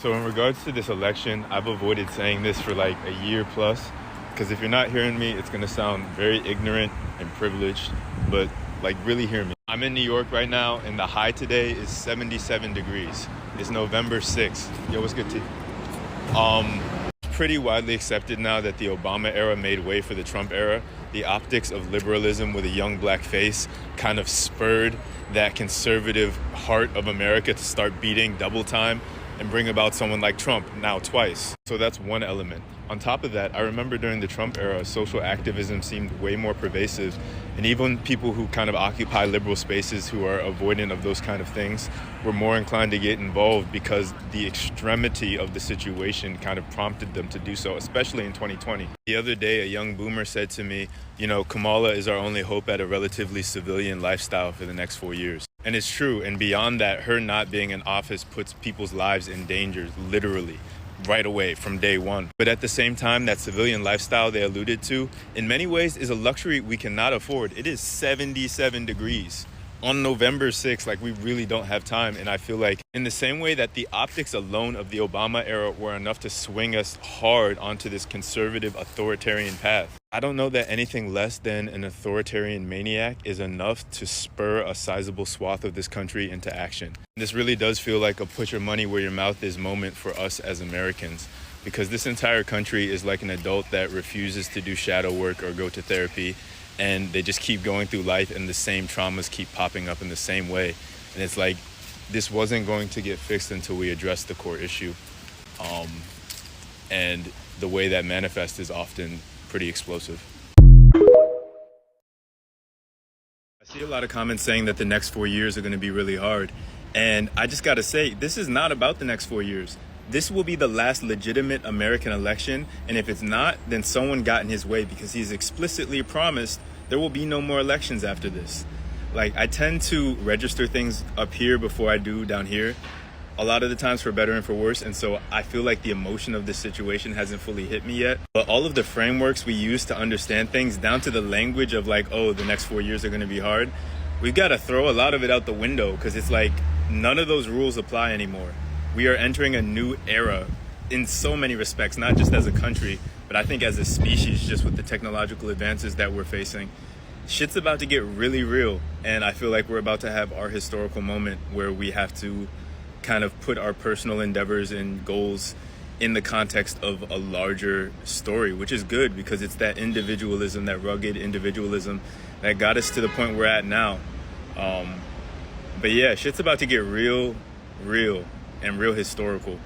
So in regards to this election, I've avoided saying this for like a year plus, because if you're not hearing me, it's going to sound very ignorant and privileged, but like really hear me. I'm in New York right now, and the high today is 77 degrees. It's November 6th. Yo, what's good, T? It's pretty widely accepted now that the Obama era made way for the Trump era. The optics of liberalism with a young black face kind of spurred that conservative heart of America to start beating double time and bring about someone like Trump, now twice. So that's one element. On top of that, I remember during the Trump era, social activism seemed way more pervasive, and even people who kind of occupy liberal spaces who are avoidant of those kind of things were more inclined to get involved because the extremity of the situation kind of prompted them to do so, especially in 2020. The other day, a young boomer said to me, you know, Kamala is our only hope at a relatively civilian lifestyle for the next 4 years. And it's true, and beyond that, her not being in office puts people's lives in danger, literally, right away from day one. But at the same time, that civilian lifestyle they alluded to, in many ways, is a luxury we cannot afford. It is 77 degrees on November 6th. Like, we really don't have time. And I feel like in the same way that the optics alone of the Obama era were enough to swing us hard onto this conservative authoritarian path, I don't know that anything less than an authoritarian maniac is enough to spur a sizable swath of this country into action. This really does feel like a put your money where your mouth is moment for us as Americans, because this entire country is like an adult that refuses to do shadow work or go to therapy, and they just keep going through life and the same traumas keep popping up in the same way. And it's like, this wasn't going to get fixed until we address the core issue. And the way that manifests is often pretty explosive. I see a lot of comments saying that the next 4 years are going to be really hard. And I just got to say, this is not about the next 4 years. This will be the last legitimate American election. And if it's not, then someone got in his way, because he's explicitly promised there will be no more elections after this. Like, I tend to register things up here before I do down here, a lot of the times for better and for worse. And so I feel like the emotion of this situation hasn't fully hit me yet. But all of the frameworks we use to understand things, down to the language of like, oh, the next 4 years are going to be hard, we've got to throw a lot of it out the window, because it's like none of those rules apply anymore. We are entering a new era in so many respects, not just as a country, but I think as a species, just with the technological advances that we're facing. Shit's about to get really real. And I feel like we're about to have our historical moment where we have to kind of put our personal endeavors and goals in the context of a larger story, which is good, because it's that individualism, that rugged individualism that got us to the point we're at now. But yeah, shit's about to get real, and real historical.